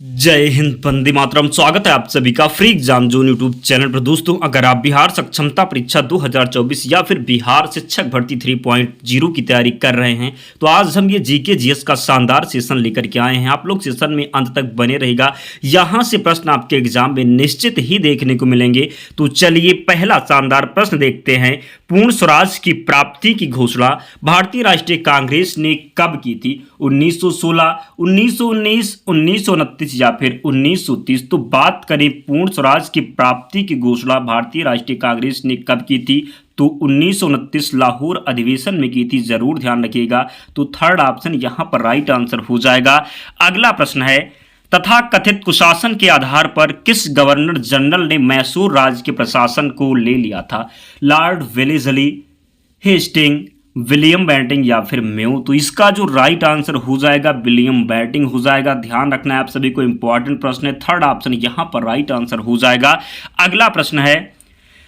जय हिंद, वंदे मातरम। स्वागत है आप सभी का free exam zone YouTube channel पर। दोस्तों, अगर आप बिहार सक्षमता परीक्षा 2024 या फिर बिहार शिक्षक भर्ती 3.0 की तैयारी कर रहे हैं तो आज हम ये जीके जीएस का शानदार सेशन लेकर के आए हैं। आप लोग सेशन में अंत तक बने रहेगा, यहाँ से प्रश्न आपके एग्जाम में निश्चित ही देखने को मिलेंगे। तो चलिए पहला शानदार प्रश्न देखते हैं। पूर्ण स्वराज की प्राप्ति की घोषणा भारतीय राष्ट्रीय कांग्रेस ने कब की थी? 1916, 1919, 1929 या फिर 1930। तो बात करें पूर्ण स्वराज की प्राप्ति की घोषणा भारतीय राष्ट्रीय कांग्रेस ने कब की थी तो 1929 लाहौर अधिवेशन में की थी। जरूर ध्यान रखिएगा। तो थर्ड ऑप्शन यहां पर राइट आंसर हो जाएगा। अगला प्रश्न है, तथा कथित कुशासन के आधार पर किस गवर्नर जनरल ने मैसूर राज्य के प्रशासन को ले लिया था? Lord Wellesley, Hasting, William Bentinck या फिर मेयो। तो इसका जो राइट आंसर हो जाएगा विलियम बेंटिंग हो जाएगा। ध्यान रखना है आप सभी को, इंपॉर्टेंट प्रश्न है। थर्ड ऑप्शन यहां पर राइट आंसर हो जाएगा। अगला प्रश्न है,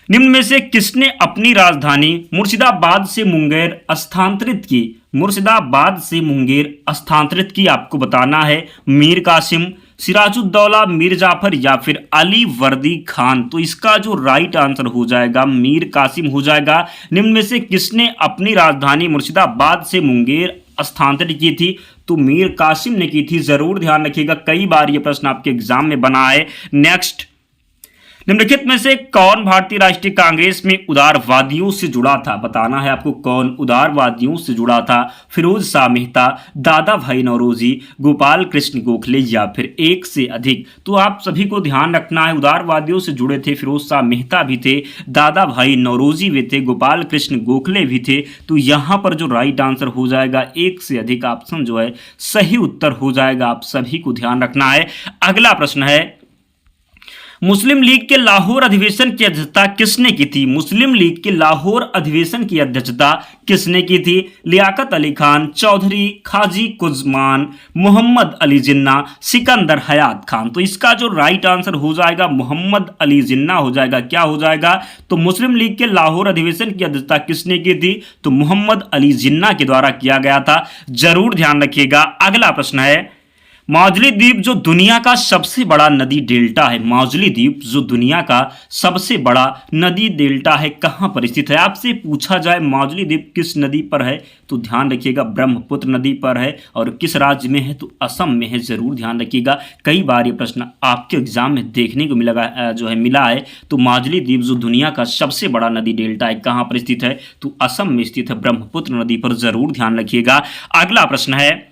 निम्न में से किसने अपनी राजधानी मुर्शिदाबाद से मुंगेर स्थानांतरित की? मुर्शिदाबाद से मुंगेर स्थानांतरित की आपको बताना है। मीर कासिम, सिराजुद्दौला, मीर जाफर या फिर अली वर्दी खान। तो इसका जो राइट आंसर हो जाएगा मीर कासिम हो जाएगा। निम्न में से किसने अपनी राजधानी मुर्शिदाबाद से मुंगेर स्थानांतरित की थी? तो मीर कासिम ने की थी। जरूर ध्यान रखिएगा, कई बार यह प्रश्न आपके एग्जाम में बना है। नेक्स्ट, निम्नलिखित में से कौन भारतीय राष्ट्रीय कांग्रेस में उदारवादियों से जुड़ा था? बताना है आपको कौन उदारवादियों से जुड़ा था। फिरोज शाह मेहता, दादा भाई नौरोजी, गोपाल कृष्ण गोखले या फिर एक से अधिक। तो आप सभी को ध्यान रखना है, उदारवादियों से जुड़े थे फिरोज शाह मेहता भी थे, दादा भाई नौरोजी भी थे, गोपाल कृष्ण गोखले भी थे। तो यहां पर जो राइट आंसर हो जाएगा एक से अधिक ऑप्शन जो है सही उत्तर हो जाएगा। आप सभी को ध्यान रखना है। अगला प्रश्न है, मुस्लिम लीग के लाहौर अधिवेशन की अध्यक्षता किसने की थी? मुस्लिम लीग के लाहौर अधिवेशन की अध्यक्षता किसने की थी? लियाकत अली खान, चौधरी खाजी कुज़मान, मोहम्मद अली जिन्ना, सिकंदर हयात खान। तो इसका जो राइट आंसर हो जाएगा मोहम्मद अली जिन्ना हो जाएगा। क्या हो जाएगा? तो मुस्लिम लीग के लाहौर अधिवेशन की अध्यक्षता किसने की थी? तो मोहम्मद अली जिन्ना के द्वारा किया गया था। जरूर ध्यान रखिएगा। अगला प्रश्न है, माजुली द्वीप जो दुनिया का सबसे बड़ा नदी डेल्टा है, माजुली द्वीप जो दुनिया का सबसे बड़ा नदी डेल्टा है, कहां पर स्थित है? आपसे पूछा जाए माजुली द्वीप किस नदी पर है तो ध्यान रखिएगा ब्रह्मपुत्र नदी पर है। और किस राज्य में है तो असम में है। जरूर ध्यान रखिएगा, कई बार ये प्रश्न आपके एग्जाम में देखने को मिला है। तो माजुली द्वीप जो दुनिया का सबसे बड़ा नदी डेल्टा है कहां पर स्थित है तो असम में स्थित है, ब्रह्मपुत्र नदी पर। जरूर ध्यान रखिएगा। अगला प्रश्न है,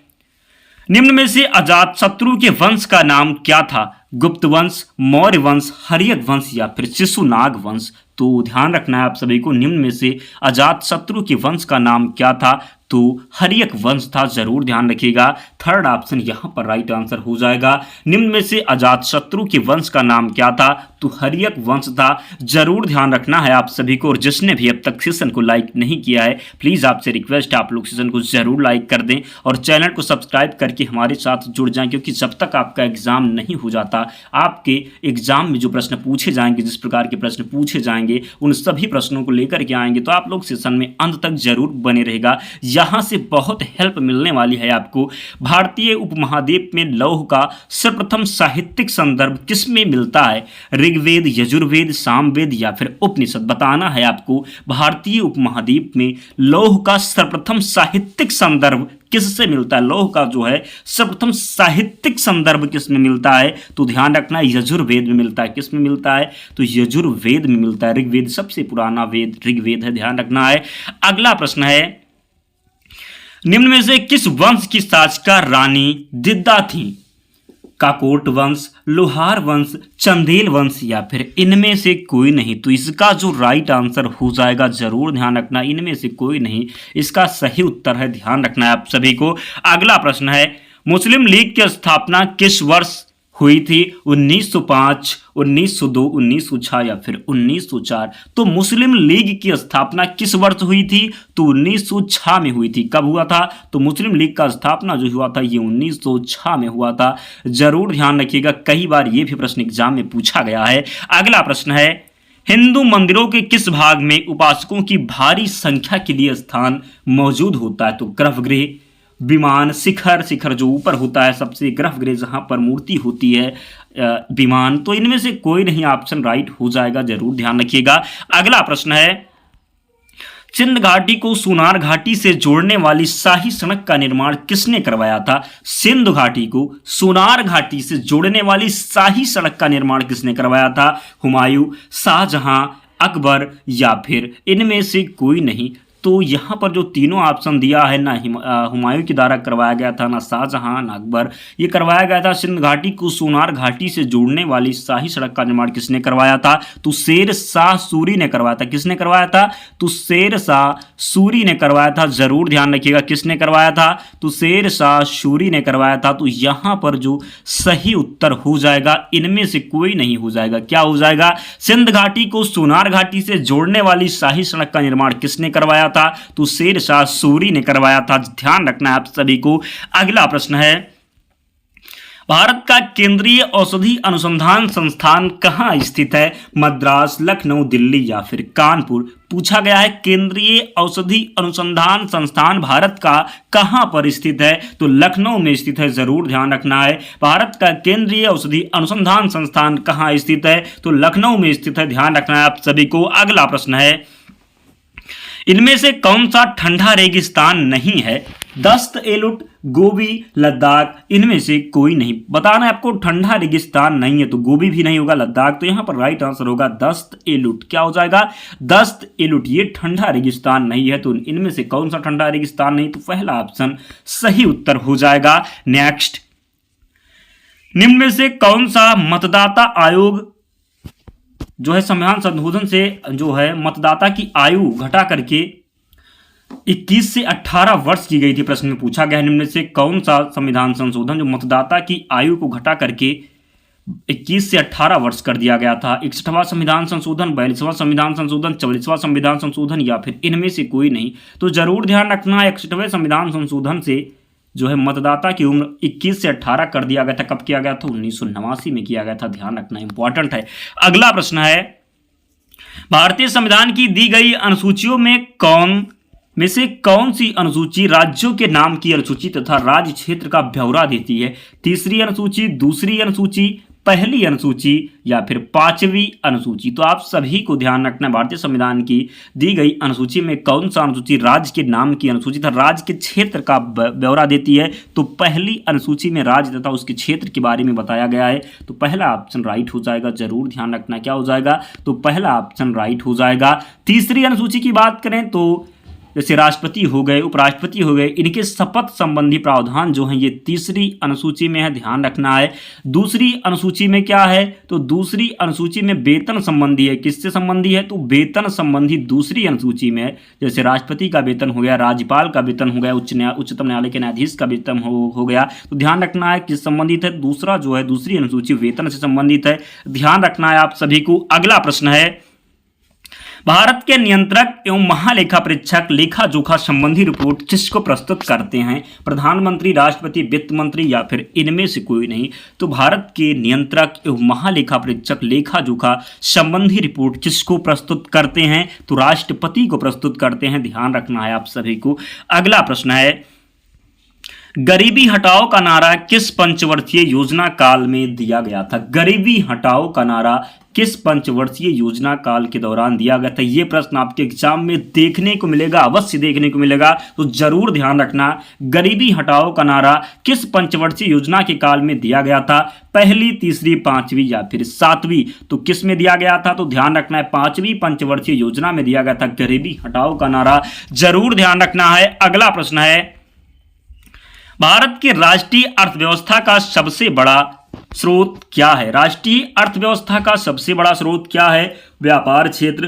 निम्न में से अजातशत्रु के वंश का नाम क्या था? गुप्त वंश, मौर्य वंश, हर्यक वंश या फिर शिशुनाग वंश। तो ध्यान रखना है आप सभी को, निम्न में से अजातशत्रु के वंश का नाम क्या था तो हर्यक वंश था। जरूर ध्यान रखिएगा। थर्ड ऑप्शन यहां पर राइट आंसर हो जाएगा। निम्न में से अजातशत्रु के वंश का नाम क्या था तो हर्यक वंश था। जरूर ध्यान रखना है आप सभी को। और जिसने भी अब तक सेशन को लाइक नहीं किया है प्लीज़ आपसे रिक्वेस्ट है आप लोग सेशन को जरूर लाइक कर दें और चैनल को सब्सक्राइब करके हमारे साथ जुड़ जाएं, क्योंकि जब तक आपका एग्जाम नहीं हो जाता आपके एग्जाम में जो प्रश्न पूछे जाएंगे, जिस प्रकार के प्रश्न पूछे जाएंगे उन सभी प्रश्नों को लेकर के आएंगे। तो आप लोग सेशन में अंत तक जरूर बने रहेगा। यहां से बहुत हेल्प मिलने वाली है आपको। भारतीय उपमहाद्वीप में लौह का सर्वप्रथम साहित्यिक संदर्भ किसमें मिलता है? ऋग्वेद, यजुर्वेद, सामवेद या फिर उपनिषद। बताना है आपको भारतीय उपमहाद्वीप में लौह का सर्वप्रथम साहित्यिक संदर्भ किससे मिलता है? लौह का जो है सर्वप्रथम साहित्यिक संदर्भ किसमें मिलता है तो ध्यान रखना है यजुर्वेद में मिलता है। किसमें मिलता है तो यजुर्वेद में मिलता है। ऋग्वेद सबसे पुराना वेद ऋग्वेद है, ध्यान रखना है। अगला प्रश्न है, निम्न में से किस वंश की शासका रानी दिद्दा थी? काकोट वंश, लोहार वंश, चंदेल वंश या फिर इनमें से कोई नहीं। तो इसका जो राइट आंसर हो जाएगा, जरूर ध्यान रखना, इनमें से कोई नहीं इसका सही उत्तर है। ध्यान रखना है आप सभी को। अगला प्रश्न है, मुस्लिम लीग की स्थापना किस वर्ष हुई थी? 1905, 1902, 1906 या फिर 1904। तो मुस्लिम लीग की स्थापना किस वर्ष हुई थी तो 1906 में हुई थी। कब हुआ था तो मुस्लिम लीग का स्थापना जो हुआ था ये 1906 में हुआ था। जरूर ध्यान रखिएगा, कई बार ये भी प्रश्न एग्जाम में पूछा गया है। अगला प्रश्न है, हिंदू मंदिरों के किस भाग में उपासकों की भारी संख्या के लिए स्थान मौजूद होता है? तो गर्भगृह, विमान, शिखर, शिखर जो ऊपर होता है सबसे गर्भगृह जहाँ पर मूर्ति होती है, विमान। तो इनमें से कोई नहीं ऑप्शन राइट हो जाएगा, जरूर ध्यान रखिएगा। अगला प्रश्न है, सिंध घाटी को सोनार घाटी से जोड़ने वाली शाही सड़क का निर्माण किसने करवाया था? सिंध घाटी को सोनार घाटी से जोड़ने वाली शाही सड़क का निर्माण किसने करवाया था? हुमायूं, शाहजहां, अकबर या फिर इनमें से कोई नहीं। तो यहाँ पर जो तीनों ऑप्शन दिया है, ना हुमायूं के द्वारा करवाया गया था, ना शाहजहां, ना अकबर, ये करवाया गया था। सिंध घाटी को सोनार घाटी से जोड़ने वाली शाही सड़क का निर्माण किसने करवाया था? तो शेर शाह सूरी ने करवाया था। किसने करवाया था? तो शेर शाह सूरी ने करवाया था। जरूर ध्यान रखिएगा, किसने करवाया था? तो शेर शाह सूरी ने करवाया था। तो यहाँ पर जो सही उत्तर हो जाएगा, इनमें से कोई नहीं हो जाएगा। क्या हो जाएगा? सिंध घाटी को सोनार घाटी से जोड़ने वाली शाही सड़क का निर्माण किसने करवाया था? तो शेर शाह सूरी ने करवाया था। ध्यान रखना है आप सभी को। अगला प्रश्न है, भारत का केंद्रीय औषधि अनुसंधान संस्थान कहां स्थित है? मद्रास, लखनऊ, दिल्ली या फिर कानपुर। पूछा गया है केंद्रीय औषधि अनुसंधान संस्थान भारत का कहां पर स्थित है? तो लखनऊ में स्थित है। जरूर ध्यान रखना है, भारत का केंद्रीय औषधि अनुसंधान संस्थान कहां स्थित है? तो लखनऊ में स्थित है। ध्यान रखना है आप सभी को। अगला प्रश्न है, इनमें से कौन सा ठंडा रेगिस्तान नहीं है? दस्त, एलुट, गोबी, लद्दाख, इनमें से कोई नहीं। बताना है आपको, ठंडा रेगिस्तान नहीं है तो गोबी भी नहीं होगा, लद्दाख। तो यहां पर राइट आंसर होगा दस्त एलुट। क्या हो जाएगा? दस्त एलुट, ये ठंडा रेगिस्तान नहीं है। तो इनमें से कौन सा ठंडा रेगिस्तान नहीं? तो पहला ऑप्शन सही उत्तर हो जाएगा। नेक्स्ट, निम्न में से कौन सा मतदाता आयोग जो है संविधान संशोधन से जो है मतदाता की आयु घटा करके 21 से 18 वर्ष की गई थी? प्रश्न में पूछा गया है, निम्न में से कौन सा संविधान संशोधन जो मतदाता की आयु को घटा करके 21 से 18 वर्ष कर दिया गया था? 61वां संविधान संशोधन, 42वां संविधान संशोधन, 44वां संविधान संशोधन या फिर इनमें से कोई नहीं। तो जरूर ध्यान रखना है, 61वें संविधान संशोधन से जो है मतदाता की उम्र 21 से 18 कर दिया गया था। कब किया गया था? 1989 में किया गया था। ध्यान रखना इंपॉर्टेंट है। अगला प्रश्न है, भारतीय संविधान की दी गई अनुसूचियों में से कौन सी अनुसूची राज्यों के नाम की अनुसूची तथा राज्य क्षेत्र का ब्यौरा देती है? तीसरी अनुसूची, दूसरी अनुसूची, पहली अनुसूची या फिर पांचवी अनुसूची? तो आप सभी को ध्यान रखना है, भारतीय संविधान की दी गई अनुसूची में कौन सा अनुसूची राज्य के नाम की अनुसूची तथा राज्य के क्षेत्र का ब्यौरा देती है? तो पहली अनुसूची में राज्य तथा उसके क्षेत्र के बारे में बताया गया है। तो पहला ऑप्शन राइट हो जाएगा। जरूर ध्यान रखना, क्या हो जाएगा? तो पहला ऑप्शन राइट हो जाएगा। तीसरी अनुसूची की बात करें तो जैसे राष्ट्रपति हो गए, उपराष्ट्रपति हो गए, इनके शपथ संबंधी प्रावधान जो हैं ये तीसरी अनुसूची में है। ध्यान रखना है। दूसरी अनुसूची में क्या है? तो दूसरी अनुसूची में वेतन संबंधी है। किससे संबंधी है? तो वेतन संबंधी दूसरी अनुसूची में है। जैसे राष्ट्रपति का वेतन हो गया, राज्यपाल का वेतन हो गया, उच्चतम न्यायालय के न्यायाधीश का वेतन हो गया। तो ध्यान रखना है किस संबंधित है? दूसरा जो है दूसरी अनुसूची वेतन से संबंधित है। ध्यान रखना है आप सभी को। अगला प्रश्न है, भारत के नियंत्रक एवं महालेखा परीक्षक लेखा जोखा संबंधी रिपोर्ट किसको प्रस्तुत करते हैं? प्रधानमंत्री, राष्ट्रपति, वित्त मंत्री या फिर इनमें से कोई नहीं। तो भारत के नियंत्रक एवं महालेखा परीक्षक लेखा जोखा संबंधी रिपोर्ट किसको प्रस्तुत करते हैं? तो राष्ट्रपति को प्रस्तुत करते हैं। ध्यान रखना है आप सभी को। अगला प्रश्न है, गरीबी हटाओ का नारा किस पंचवर्षीय योजना काल में दिया गया था? गरीबी हटाओ का नारा किस पंचवर्षीय योजना काल के दौरान दिया गया था? यह प्रश्न आपके एग्जाम में देखने को मिलेगा, अवश्य देखने को मिलेगा। तो जरूर ध्यान रखना, गरीबी हटाओ का नारा किस पंचवर्षीय योजना के काल में दिया गया था? पहली, तीसरी, पांचवी या फिर सातवीं? तो किस में दिया गया था? तो ध्यान रखना है पांचवी पंचवर्षीय योजना में दिया गया था गरीबी हटाओ का नारा। जरूर ध्यान रखना है। अगला प्रश्न है, भारत की राष्ट्रीय अर्थव्यवस्था का सबसे बड़ा स्रोत क्या है? राष्ट्रीय अर्थव्यवस्था का सबसे बड़ा स्रोत क्या है? व्यापार क्षेत्र,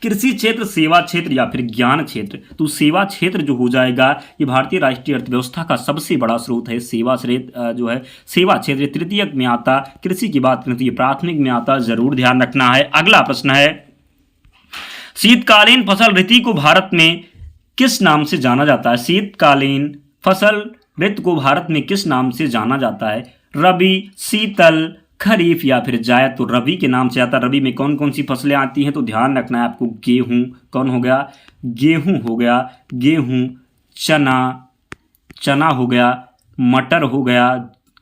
कृषि क्षेत्र, सेवा क्षेत्र या फिर ज्ञान क्षेत्र? तो सेवा क्षेत्र जो हो जाएगा ये भारतीय राष्ट्रीय अर्थव्यवस्था का सबसे बड़ा स्रोत है। सेवा क्षेत्र जो है सेवा क्षेत्र तृतीयक में आता, कृषि की बात करें तो ये प्राथमिक में आता। जरूर ध्यान रखना है। अगला प्रश्न है, शीतकालीन फसल ऋतु को भारत में किस नाम से जाना जाता है? शीतकालीन फसल ऋतु को भारत में किस नाम से जाना जाता है? रबी, शीतल, खरीफ या फिर जायद? तो रबी के नाम से आता है। रबी में कौन कौन सी फसलें आती हैं? तो ध्यान रखना है आपको, गेहूं, कौन हो गया? गेहूं हो गया, गेहूं, चना, चना हो गया, मटर हो गया,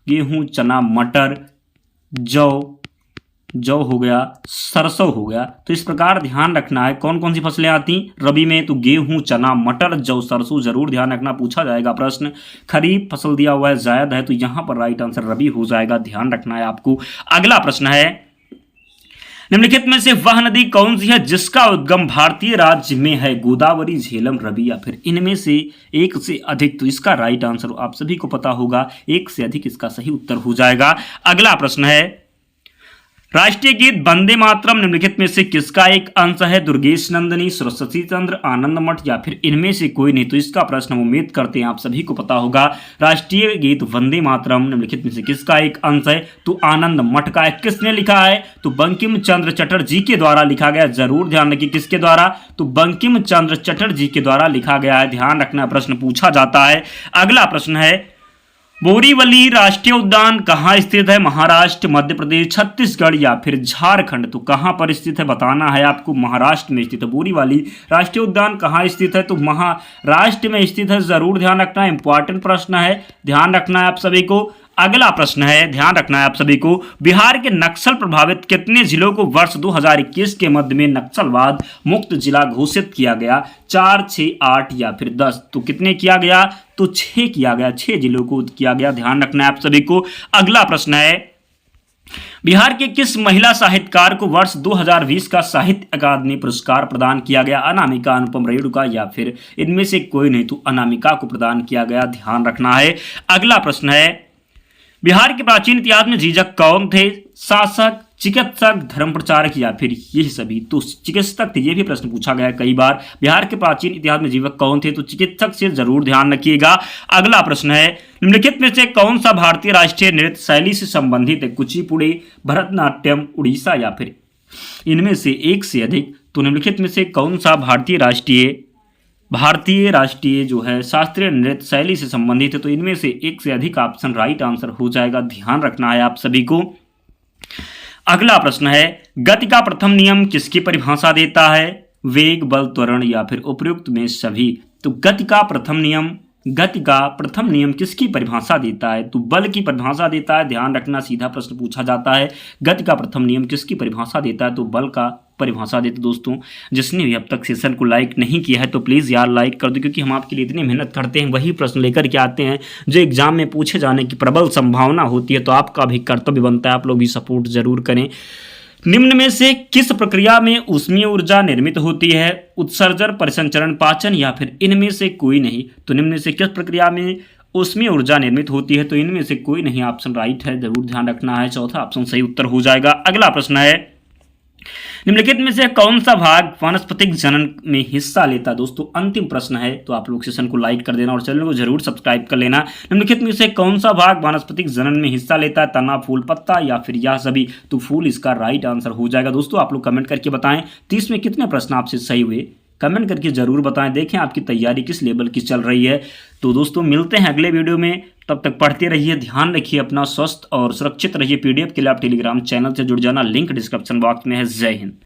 गेहूं, चना, मटर, जौ हो गया, सरसों हो गया। तो इस प्रकार ध्यान रखना है कौन कौन सी फसलें आती रबी में, तो गेहूं, चना, मटर, जौ, सरसों जरूर ध्यान रखना, पूछा जाएगा प्रश्न। खरीफ फसल दिया हुआ है जायद है, तो यहां पर राइट आंसर रबी हो जाएगा, ध्यान रखना है आपको। अगला प्रश्न है, निम्नलिखित में से वह नदी कौन सी है जिसका उद्गम भारतीय राज्य में है, गोदावरी, झेलम, रवि या फिर इनमें से एक से अधिक। तो इसका राइट आंसर आप सभी को पता होगा, एक से अधिक इसका सही उत्तर हो जाएगा। अगला प्रश्न है, राष्ट्रीय गीत वंदे मातरम निम्नलिखित में से किसका एक अंश है, दुर्गेश नंदिनी, सरस्वती चंद्र, आनंद मठ या फिर इनमें से कोई नहीं। तो इसका प्रश्न हम उम्मीद करते हैं आप सभी को पता होगा। राष्ट्रीय गीत वंदे मातरम निम्नलिखित में से किसका एक अंश है, तो आनंद मठ का है। किसने लिखा है, तो बंकिम चंद्र चटर्जी के द्वारा लिखा गया। जरूर ध्यान रखिए किसके द्वारा, तो बंकिम चंद्र चटर्जी के द्वारा लिखा गया है, ध्यान रखना, प्रश्न पूछा जाता है। अगला प्रश्न है, बोरीवली राष्ट्रीय उद्यान कहाँ स्थित है, महाराष्ट्र, मध्य प्रदेश, छत्तीसगढ़ या फिर झारखंड। तो कहाँ पर स्थित है बताना है आपको, महाराष्ट्र में स्थित है। बोरीवली राष्ट्रीय उद्यान कहाँ स्थित है, तो महाराष्ट्र में स्थित है, जरूर ध्यान रखना, इंपॉर्टेंट प्रश्न है, ध्यान रखना है आप सभी को। अगला प्रश्न है, ध्यान रखना है आप सभी को, बिहार के नक्सल प्रभावित कितने जिलों को वर्ष 2021 के मध्य में नक्सलवाद मुक्त जिला घोषित किया गया, 4, 6, 8 या फिर 10। तो कितने किया गया, तो 6 किया गया, 6 जिलों को किया गया, ध्यान रखना है आप सभी को। अगला प्रश्न है, बिहार के किस महिला साहित्यकार को वर्ष 2020 का साहित्य अकादमी पुरस्कार प्रदान किया गया, अनामिका, अनुपम रेणुका या फिर इनमें से कोई नहीं। तो अनामिका को प्रदान किया गया, ध्यान रखना है। अगला प्रश्न है, बिहार के प्राचीन इतिहास में जीजक कौन थे, शासक, चिकित्सक, धर्म प्रचारक या फिर ये सभी। तो चिकित्सक थे, ये भी प्रश्न पूछा गया है कई बार। बिहार के प्राचीन इतिहास में जीवक कौन थे, तो चिकित्सक से जरूर ध्यान रखिएगा। अगला प्रश्न है, निम्नलिखित में से कौन सा भारतीय राष्ट्रीय नृत्य शैली से संबंधित है, कुचिपुड़ी, भरतनाट्यम, उड़ीसा या फिर इनमें से एक से अधिक। तो निम्नलिखित में से कौन सा भारतीय राष्ट्रीय जो है शास्त्रीय नृत्य शैली से संबंधित है, तो इनमें से एक से अधिक ऑप्शन राइट आंसर हो जाएगा, ध्यान रखना है आप सभी को। अगला प्रश्न है, गति का प्रथम नियम किसकी परिभाषा देता है, वेग, बल, त्वरण या फिर उपयुक्त में सभी। तो गति का प्रथम नियम किसकी परिभाषा देता है, तो बल की परिभाषा देता है, ध्यान रखना, सीधा प्रश्न पूछा जाता है, गति का प्रथम नियम किसकी परिभाषा देता है, तो बल का परिभाषा देते। दोस्तों जिसने भी अब तक सेशन को लाइक नहीं किया है तो प्लीज़ यार लाइक कर दो, क्योंकि हम आपके लिए इतनी मेहनत करते हैं, वही प्रश्न लेकर के आते हैं जो एग्जाम में पूछे जाने की प्रबल संभावना होती है। तो आपका भी कर्तव्य बनता है, आप लोग भी सपोर्ट जरूर करें। निम्न में से किस प्रक्रिया में ऊष्मीय ऊर्जा निर्मित होती है, उत्सर्जन, परिसंचरण, पाचन या फिर इनमें से कोई नहीं। तो निम्न में से किस प्रक्रिया में ऊष्मीय ऊर्जा निर्मित होती है, तो इनमें से कोई नहीं ऑप्शन राइट है, जरूर ध्यान रखना है, चौथा ऑप्शन सही उत्तर हो जाएगा। अगला प्रश्न है, निम्नलिखित में से कौन सा भाग वानस्पतिक जनन में हिस्सा लेता है। दोस्तों अंतिम प्रश्न है, तो आप लोग सेशन को लाइक कर देना और चैनल को जरूर सब्सक्राइब कर लेना। निम्नलिखित में से कौन सा भाग वानस्पतिक जनन में हिस्सा लेता है, तना, फूल, पत्ता या फिर यह सभी। तो फूल इसका राइट आंसर हो जाएगा। दोस्तों आप लोग कमेंट करके बताएं 30 में कितने प्रश्न आपसे सही हुए, कमेंट करके जरूर बताएं, देखें आपकी तैयारी किस लेवल की चल रही है। तो दोस्तों मिलते हैं अगले वीडियो में, तब तक पढ़ते रहिए, ध्यान रखिए अपना, स्वस्थ और सुरक्षित रहिए। PDF के लिए आप टेलीग्राम चैनल से जुड़ जाना, लिंक डिस्क्रिप्शन बॉक्स में है। जय हिंद।